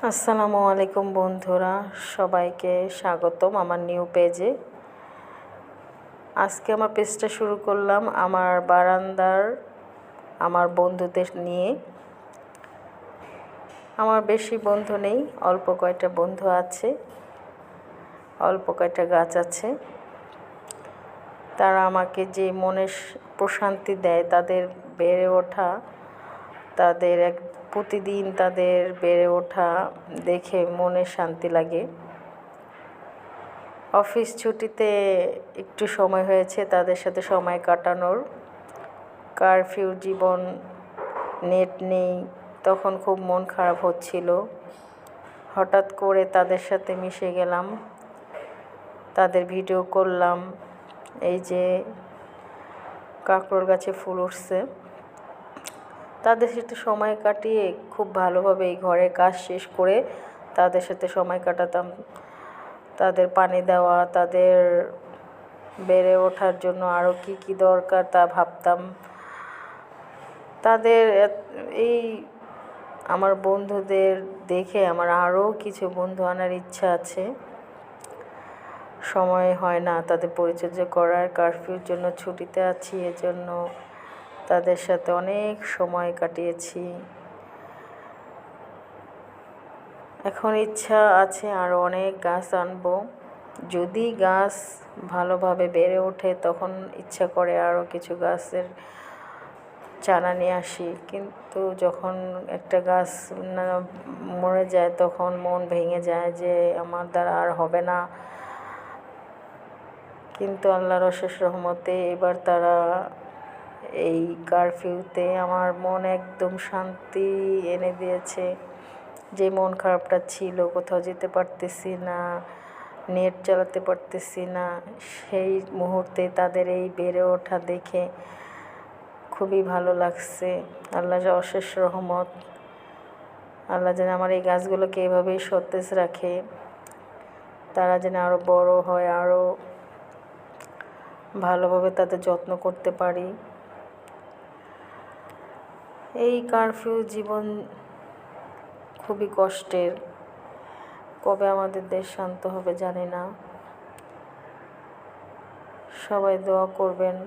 আসসালামু আলাইকুম বন্ধুরা, সবাইকে স্বাগতম আমার নিউ পেজে। আজকে আমার পেজটা শুরু করলাম আমার বারান্দার আমার বন্ধুদের নিয়ে। আমার বেশি বন্ধু নেই, অল্প কয়টা বন্ধু আছে, অল্প কয়টা গাছ আছে। তারা আমাকে যে মনে প্রশান্তি দেয়, তাদের বেড়ে ওঠা, তাদের প্রতিদিন তাদের বেড়ে ওঠা দেখে মনে শান্তি লাগে। অফিস ছুটিতে একটু সময় হয়েছে তাদের সাথে সময় কাটানোর। কারফিউ জীবন, নেট নেই, তখন খুব মন খারাপ হচ্ছিল। হঠাৎ করে তাদের সাথে মিশে গেলাম, তাদের ভিডিও করলাম। এই যে কাঁকরোল গাছে ফুল উঠছে, তাদের সাথে সময় কাটিয়ে খুব ভালোভাবে এই ঘরের কাজ শেষ করে তাদের সাথে সময় কাটাতাম। তাদের পানি দেওয়া, তাদের বেড়ে ওঠার জন্য আরও কী কী দরকার তা ভাবতাম। তাদের এই আমার বন্ধুদের দেখে আমার আরও কিছু বন্ধু আনার ইচ্ছা আছে। সময় হয় না তাদের পরিচর্যা করার, কারফিউর জন্য ছুটিতে আছি, এজন্য তাদের সাথে অনেক সময় কাটিয়েছি। এখন ইচ্ছা আছে আরও অনেক গাছ আনবো। যদি গাছ ভালোভাবে বেড়ে ওঠে তখন ইচ্ছা করে আরও কিছু গাছের চারা নিয়ে আসি, কিন্তু যখন একটা গাছ মরে যায় তখন মন ভেঙে যায় যে আমার দ্বারা আর হবে না। কিন্তু আল্লাহর অশেষ রহমতে এবার তারা এই কারফিউতে আমার মন একদম শান্তি এনে দিয়েছে। যে মন খারাপটা ছিল, কোথাও যেতে পারতেছি না, নেট চালাতে পারতেছি না, সেই মুহূর্তে তাদের এই বেড়ে ওঠা দেখে খুবই ভালো লাগছে। আল্লাহর অশেষ রহমত। আল্লাহ যেন আমার এই গাছগুলোকে এভাবেই সতেজ রাখে, তারা যেন আরও বড় হয়, আরও ভালোভাবে তাদের যত্ন করতে পারি। এই কারফিউ জীবন খুবই কষ্টের, কবে আমাদের দেশ শান্ত হবে জানি না। সবাই দোয়া করবেন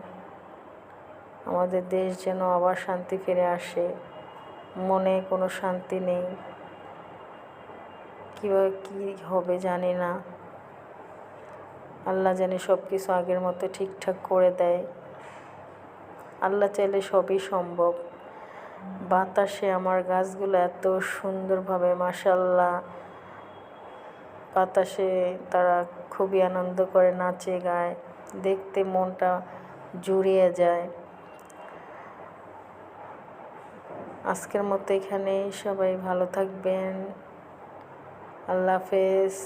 আমাদের দেশ যেন আবার শান্তি ফিরে আসে। মনে কোনো শান্তি নেই, কীভাবে কী হবে জানি না। আল্লাহ জানে সব কিছু আগের মতো ঠিকঠাক করে দেয়। আল্লাহ চাইলে সবই সম্ভব। বাতাসে আমার গাছগুলো এত সুন্দরভাবে মাশাআল্লাহ, বাতাসে তারা খুবই আনন্দ করে, নাচে গায়, দেখতে মনটা জুড়িয়ে যায়। আজকের মতো এখানেই, সবাই ভালো থাকবেন। আল্লাহ হাফেজ।